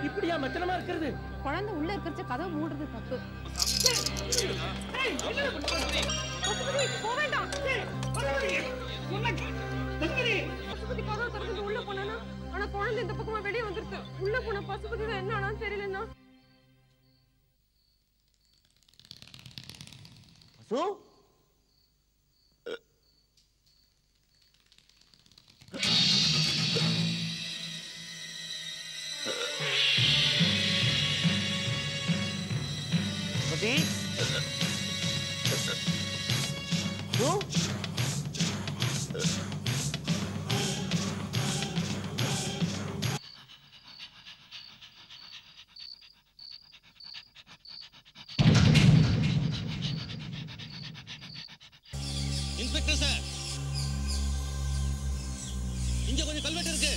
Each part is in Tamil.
இப்படியா மெத்தனமா இருக்கிறது? குழந்தை உள்ள இருக்கிற கதவு மூடுறது தப்பு. பசுபதி கதவு திறந்து உள்ள போனா, ஆனா குழந்தை இந்த பக்கமா வெளியே வந்துருச்சு. உள்ள போன பசுபதி தான் என்ன ஆனான்னு தெரியலன்னா. பசு இன்ஸ்பெக்டர் சார், இங்க கொஞ்சம் கல்வெட்டு இருக்கு.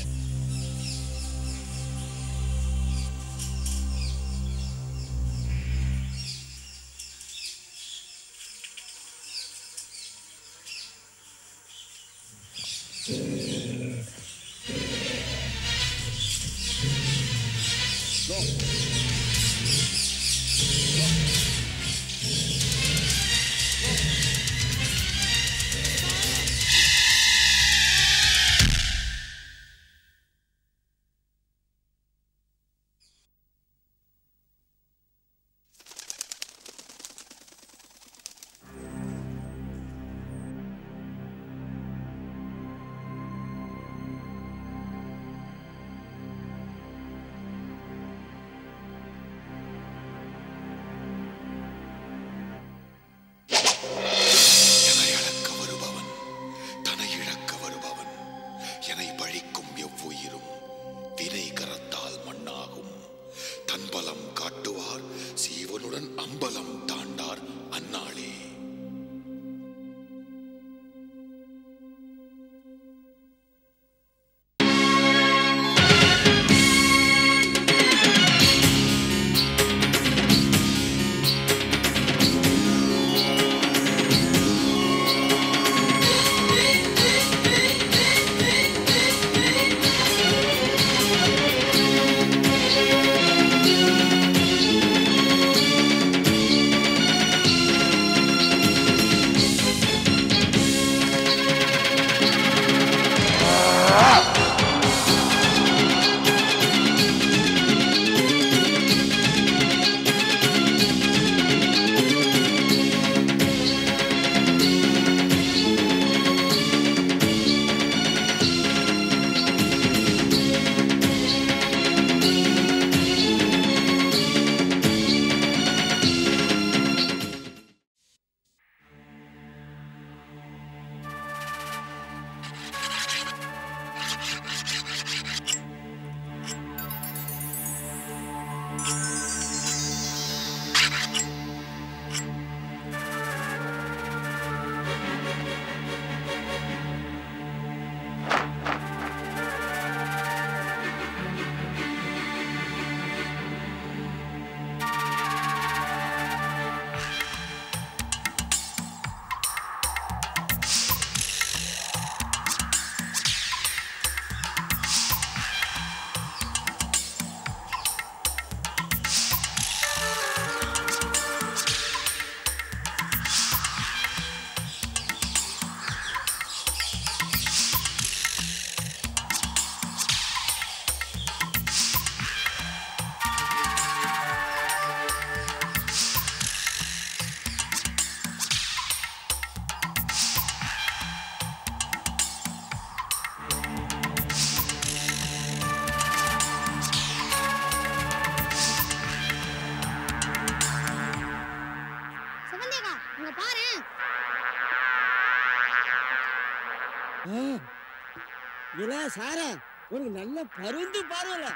சாரா உனக்கு நல்ல பருந்து பார்வல.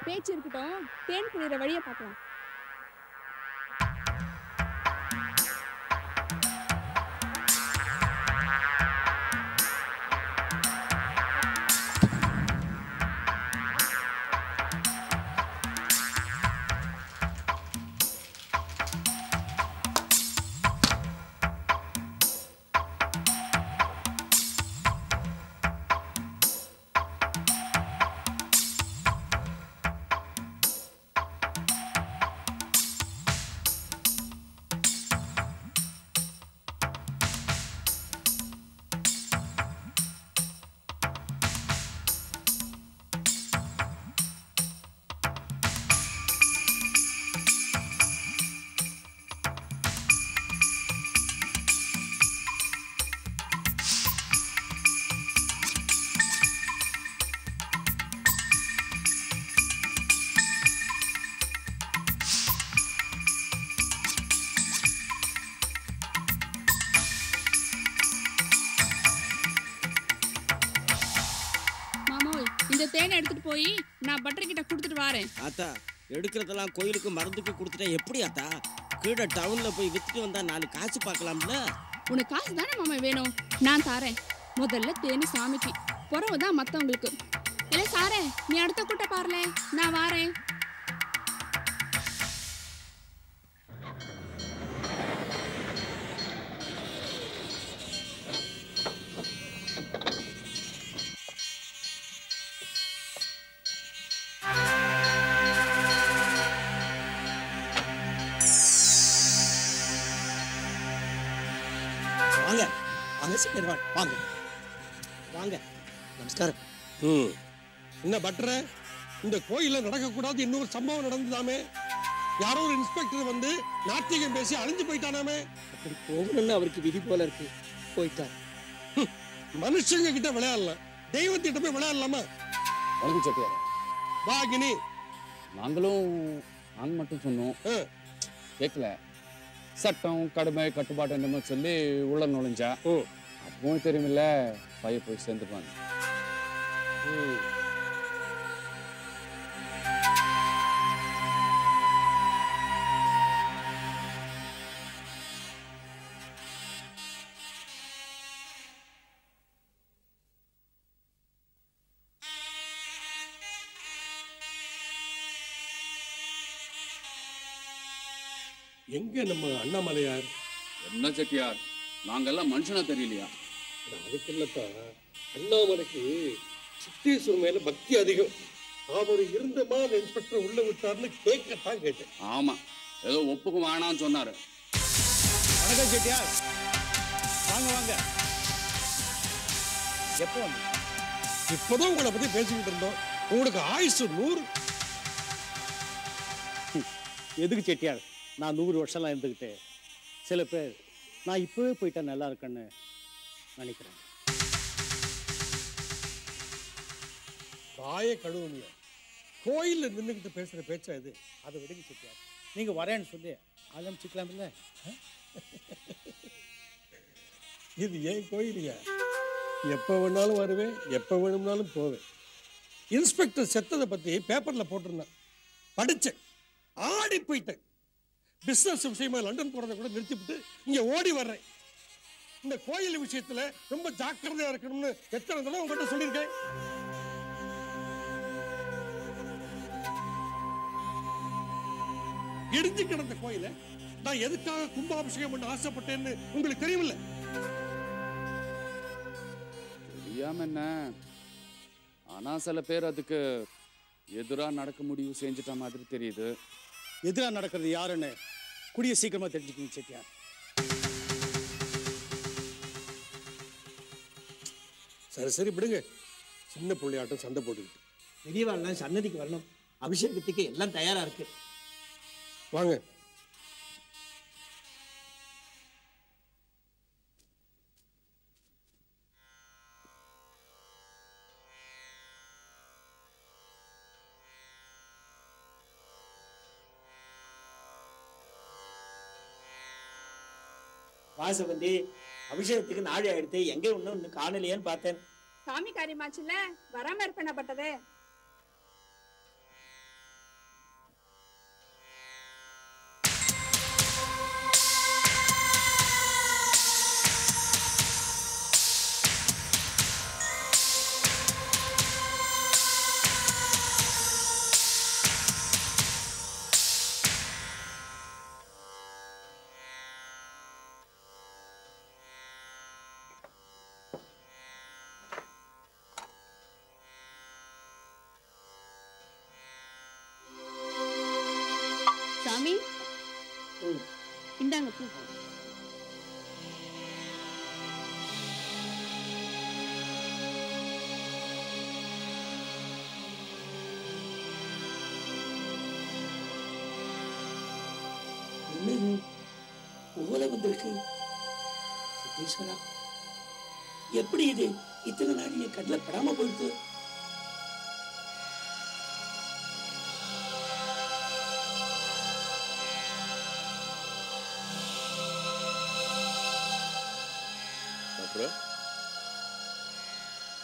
பேச்சு இருக்கட்டும், தேன் குளிர வழிய பார்க்கலாம். இந்த தேனை எடுத்துட்டு போய் நான் பட்டர் கிட்ட கொடுத்துட்டு வரேன். ஆத்தா எடுக்கிறதெல்லாம் கோயிலுக்கு மருந்துக்கு கொடுத்துட்டா எப்படி ஆத்தா? கீழே டவுன்ல போய் வித்துட்டு வந்தா 4 காசு பார்க்கலாம்ல. உனக்கு காசு தானே மாமா வேணும், நான் தாரேன். முதல்ல தேனி சாமிக்கு, புறவுதான் மற்றவங்களுக்கு. இல்லை சாரே, நீ அடுத்த கூட்ட பாருல, நான் வாரேன். வாங்க வாங்க சீக்கிரம் வாங்க வாங்க. நமஸ்காரம். என்ன பட்ற, இந்த கோயில்ல நடக்கக்கூடாது இன்னொரு சம்பவம் நடந்ததாமே. யாரோ ஒரு இன்ஸ்பெக்டர் வந்து நாத்திகம் பேசி அழிஞ்சு போயிட்டானாமே. அப்படி போகணும்னு அவருக்கு விதி போல இருக்கு, போயிட்டார். மனுஷங்க கிட்ட விளையாடலாம், தெய்வத்திட்ட போய் விளையாடலாமா? வணக்கம் செட்டியார். வாகினி, நாங்களும் நான் மட்டும் சொன்னோம், கேட்கல. சட்டம் கடுமை கட்டுப்பாடு என்னமோ சொல்லி உள்ள நுழைஞ்சா அப்பவும் தெரியுமில்ல, பைய போய் சேர்ந்துப்பாங்க. எங்க நம்ம அண்ணாமலையார்? என்ன செட்டியார், நாங்கெல்லாம் மனுஷனா தெரியலையா? அதுக்கு இல்லப்பா, அண்ணாமலைக்கு சித்தீஸ்வரர் மேல பக்தி அதிகம். அவர் இருந்தமா இன்ஸ்பெக்டர் உள்ள விட்டார்னு கேட்கத்தான் கேட்டேன். ஆமா, ஏதோ ஒப்புக்கு வேணான்னு சொன்னாரு. வணக்கம் செட்டியார், வாங்க வாங்க. எப்போ வந்து? இப்பதான் உங்களை பத்தி பேசிக்கிட்டு இருந்தோம். உங்களுக்கு ஆயுசு 100. எதுக்கு செட்டியார் நான் 100 வருஷம்லாம் இருந்துக்கிட்டு? சில பேர் நான் இப்பவே போயிட்டா நல்லா இருக்குன்னு நினைக்கிறேன். வாய கழுவுமியா, கோயில்ல நின்றுகிட்டு பேசுற பேச்சா இது? அதை விடுங்க செட்டியார், நீங்க வரேன்னு சொல்லி ஆரம்பிச்சுக்கலாம் இல்ல? இது ஏன் கோயிலையா? எப்ப வேணாலும் வருவேன், எப்ப வேணும்னாலும் போவேன். இன்ஸ்பெக்டர் செத்ததை பத்தி பேப்பர்ல போட்டிருந்தேன், படிச்சேன், ஆடி போயிட்டேன். பிசினஸ் விஷயமா லண்டன் போறதை கூட நிறுத்திவிட்டு இங்க ஓடி வர்றேன். இந்த கோயில் விஷயத்துல ரொம்ப ஜாக்கிரதையா இருக்கணும்னு எத்தனை தடவை உங்ககிட்ட சொல்லியிருக்கேன். இடிஞ்சு கிடந்த கோயில நான் எதுக்காக கும்பாபிஷேகம் பண்ண ஆசைப்பட்டேன்னு உங்களுக்கு தெரியுமில்ல? தெரியாம என்ன, ஆனா சில பேர் அதுக்கு எதிரா நடக்க முடிவு செஞ்சுட்ட மாதிரி தெரியுது. எதிராக நடக்கிறது யாருன்னு கூடிய சீக்கிரமா தெரிஞ்சுக்கணும் செட்டியார். சரி சரி விடுங்க, சின்ன பிள்ளையாட்டம் சண்டை போட்டுக்கிட்டு. பெரியவாள்லாம் சன்னதிக்கு வரணும், அபிஷேகத்துக்கு எல்லாம் தயாரா இருக்கு. வாங்க. வாசவந்தி, அபிஷேகத்துக்கு நாழி ஆயிடுத்து, எங்க இன்னும் காணலையேன்னு பார்த்தேன். சாமி காரியமாச்சுல, வராம இருப்பேனப்பட்டதே. சாமி, இந்தாங்க பூ. ஓலை வந்திருக்கு. சித்தீஸ்வரா, எப்படி இது இத்தனை நாள் என் கண்ணில் படாம போயிடுது?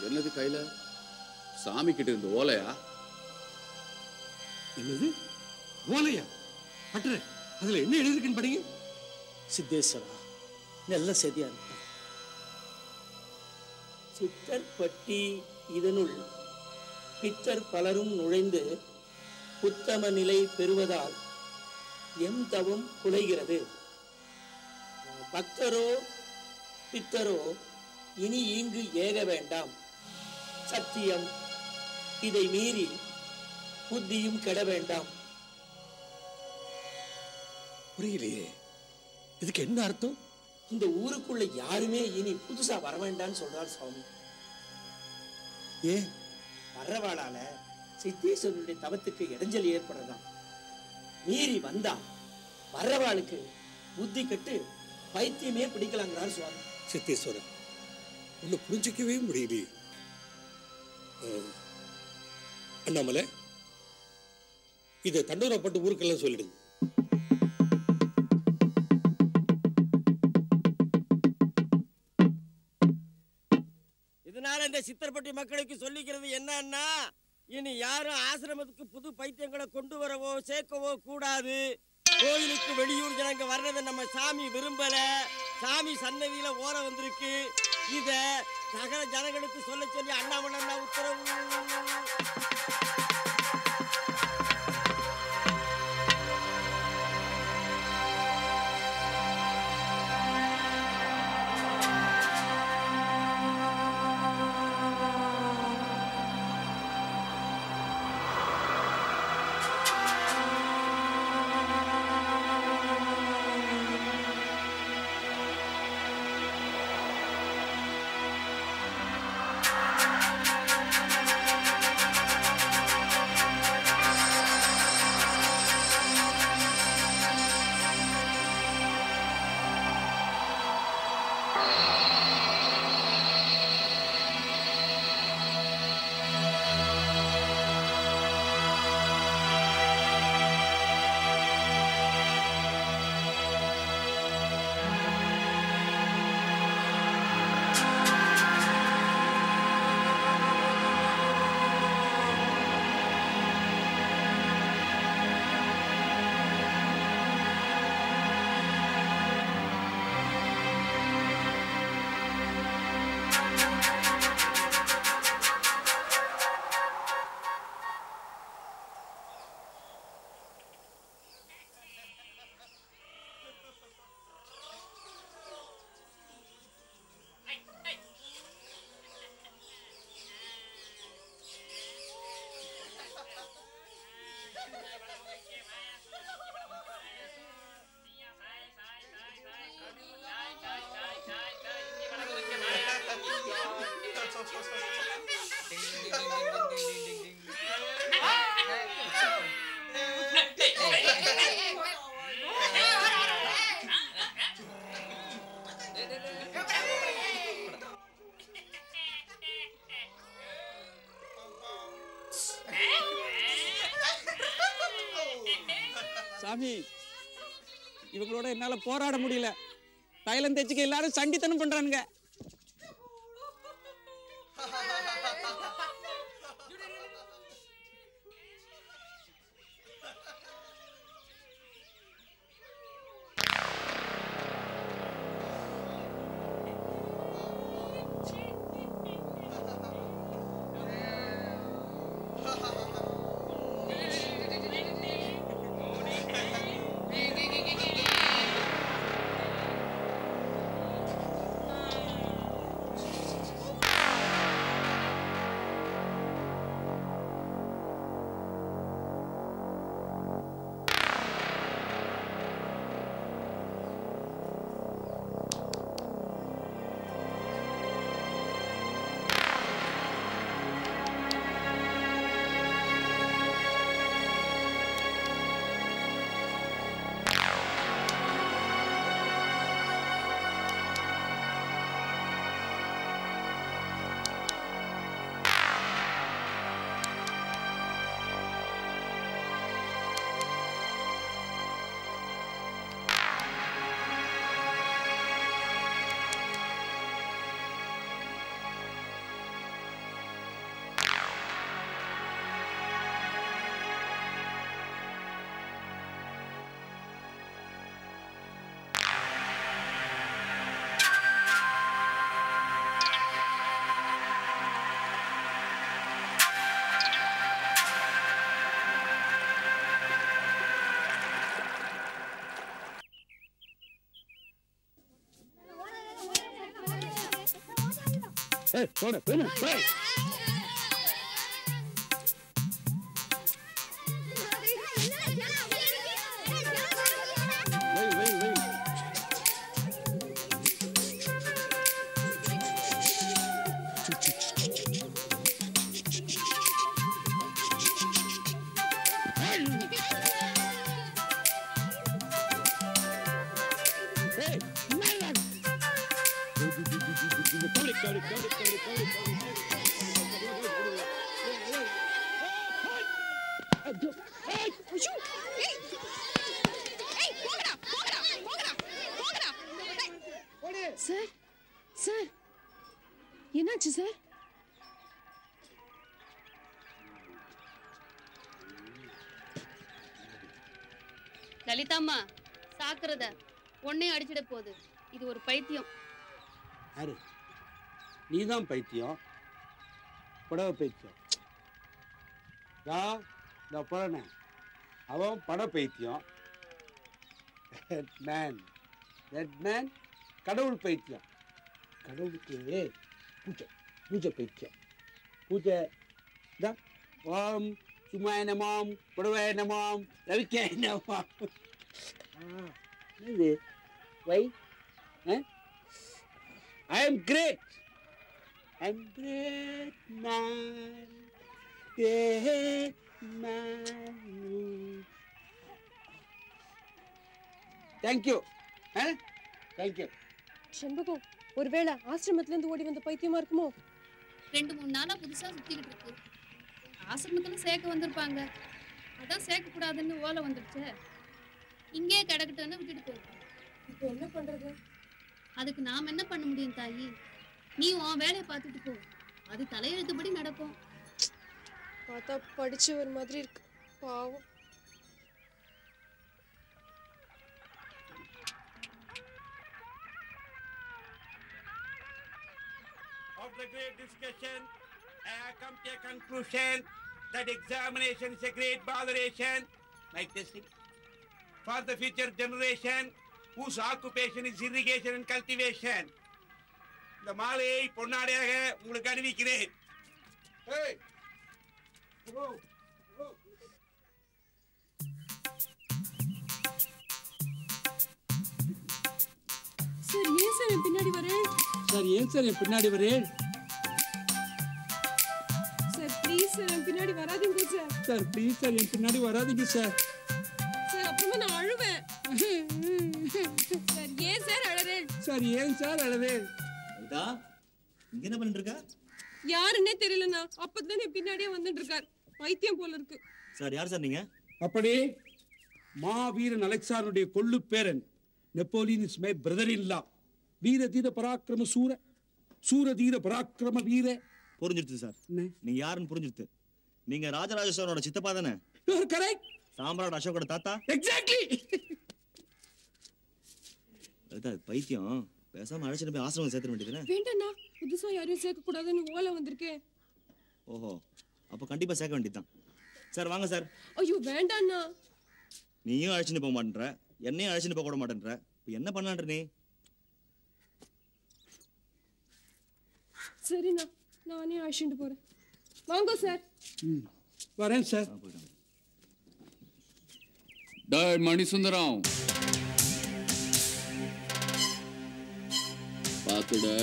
என்னது கையில? சாமி கிட்ட இருந்த ஓலையா? என்னது ஓலையா? பட்டுற அதுல என்ன எழுதிருக்குன்னு படிங்க. சித்தேஸ்வரா, நல்ல செய்தியா இருக்கு. சித்தற்பட்டி இதனுள் பித்தர் பலரும் நுழைந்து உத்தம நிலை பெறுவதால் எம் தவம் குலைகிறது. பக்தரோ பித்தரோ இனி இங்கு ஏக வேண்டாம். சத்தியம், இதை மீறி புத்தியும் கெட வேண்டாம். புரியலையே, இதுக்கு என்ன அர்த்தம்? இந்த ஊருக்குள்ள யாருமே இனி புதுசா வர வேண்டாம்னு சொல்றார் சுவாமி. ஏன்? வர்றவாளால சித்தேஸ்வரனுடைய தவத்துக்கு இடைஞ்சல் ஏற்படுறதாம். மீறி வந்தா வர்றவாளுக்கு புத்தி கெட்டு பைத்தியமே பிடிக்கலாங்கிறார் சுவாமி. சித்தேஸ்வரன், உன்னை புரிஞ்சிக்கவே முடியலையே. அண்ணாமலை, இதை தண்டோரப்பட்டு ஊருக்கெல்லாம் சொல்லிடுங்க. இதனால இந்த சித்தர்பட்டி மக்களுக்கு சொல்லிக்கிறது என்னன்னா, இனி யாரும் ஆசிரமத்துக்கு புது பைத்தியங்களை கொண்டு வரவோ சேர்க்கவோ கூடாது. கோயிலுக்கு வெளியூர் ஜனங்க வர்றதை நம்ம சாமி விரும்பல. சாமி சன்னதியில ஓர வந்திருக்கு. இத சகல ஜனங்களுக்கு சொல்ல சொல்லி அண்ணாமலை உத்தரவு. சாமி, இவங்களோட என்னால போராட முடியல. தைலம் தேய்ச்சிக்க எல்லாரும் சண்டித்தனம் பண்றானுங்க. போட போடு சார் சார் என்னாச்சு சார்? லலிதாம்மா சாக்குறத உன்னை அடிச்சிட போகுது. இது ஒரு பைத்தியம். யாரு? நீதான் பைத்தியம். புடவை பைத்தியம். நான் போறேனே அவன் பட பைத்தியம். மேன் கடவுள் பைத்தியம். கடவுளுக்கு பூஜை பூஜை பைத்தியம். பூஜை ஓம் சும்மாய நமோம் புடவாய நமோம் ரவிக்காய நமோம். இது வை I am great. I'm great man. Great man. Thank you. Thank you. செண்பகம், ஒருவேளை ஆசிரமத்துல இருந்து ஓடி வந்த பைத்தியமா இருக்குமோ? 2-3 நாளா புதுசா சுத்திக்கிட்டு இருக்கு. ஆசிரமத்துல சேர்க்க வந்திருப்பாங்க. அதான் சேர்க்க கூடாதுன்னு ஓலை வந்துடுச்சு. இங்கே கிடக்கட்டுன்னு விட்டுட்டு போயிடும். இப்போ என்ன பண்றது? அதுக்கு நாம என்ன பண்ண முடியும் தாயி? நீ உன் வேலையை பார்த்துட்டு போ. அது தலையெழுத்துப்படி நடக்கும். பார்த்தா படிச்ச ஒரு மாதிரி இருக்கு. பாவம். Of the great discussion, I have come to a conclusion that examination is a great botheration, like testing, for the future generation whose occupation is irrigation and cultivation. இந்த மாலையை பொன்னாடையாக உங்களுக்கு அணிவிக்கிறேன். சார் ஏன் சார் என் பின்னாடி வரேன்? சார் ஏன் சார் என் பின்னாடி வரேன்? சார் ப்ளீஸ் சார் என் பின்னாடி வராதீங்க சார். சார் ப்ளீஸ் சார் என் பின்னாடி வராதீங்க சார். சார் அப்புறமா நான் அழுவேன். சார் ஏன் சார் அழறேன்? சார் ஏன் சார் அழறேன்? இதா இங்க என்ன பண்ணிட்டு இருக்க? யாருன்னே தெரியலண்ணா. அப்பதான் என் பின்னாடியே வந்துட்டு இருக்கார். பைத்தியம் போல இருக்கு. சார் யார் சார் நீங்க? அப்படி மாவீரன் அலெக்சாண்டருடைய கொள்ளு பேரன். Napoleon is my brother in law. வீர தீர பராக்கிரம சூர சூர தீர பராக்கிரம வீர. புரிஞ்சிருச்சு சார். நீங்க யாருன்னு புரிஞ்சிருச்சு. நீங்க ராஜராஜ சோழனோட சித்தப்பா தானே? You are correct. சாம்ராட் அசோகோட தாத்தா? எக்ஸாக்ட்லி. அது பைத்தியம். பேசாம அழைச்சிட்டு போய் ஆசிரமம் சேர்த்துட வேண்டியதுதானே? வேண்டாண்ணா, புதுசா யாரையும் சேர்க்க கூடாதுன்னு ஓலை வந்திருக்கே. ஓஹோ, அப்ப கண்டிப்பா சேர்க்க வேண்டியதுதான். சார் வாங்க சார். ஐயோ வேண்டாண்ணா. நீயும் அழைச்சிட்டு போக மாட்டேன்ற, என்னையும் அழைச்சிட்டு போக கூட மாட்டேன்ற. இப்ப என்ன பண்ணலான்ற நீ? சரிண்ணா, நானே அழைச்சிட்டு போறேன். வாங்க சார். வரேன் சார். டேய் மணிசுந்தரம், பாத்துடே,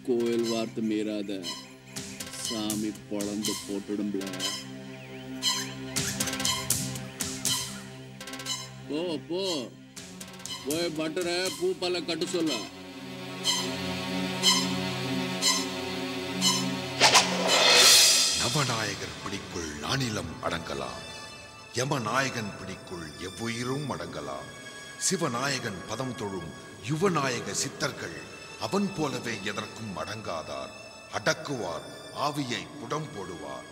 கோயில் வார்த்தை மீறாத. சாமி பொழந்து போட்டுடும்ல. போ போ, போய் பட்டரை பூப்பால கட்டு சொல்ல. நவநாயகர் பிடிக்குள் நானிலம் அடங்கலாம். யமநாயகன் பிடிக்குள் எவ்வுயிரும் அடங்கலாம். சிவநாயகன் பதம் தொழும் யுவநாயக சித்தர்கள் அவன் போலவே எதற்கும் அடங்காதார். அடக்குவார், ஆவியை புடம் போடுவார்.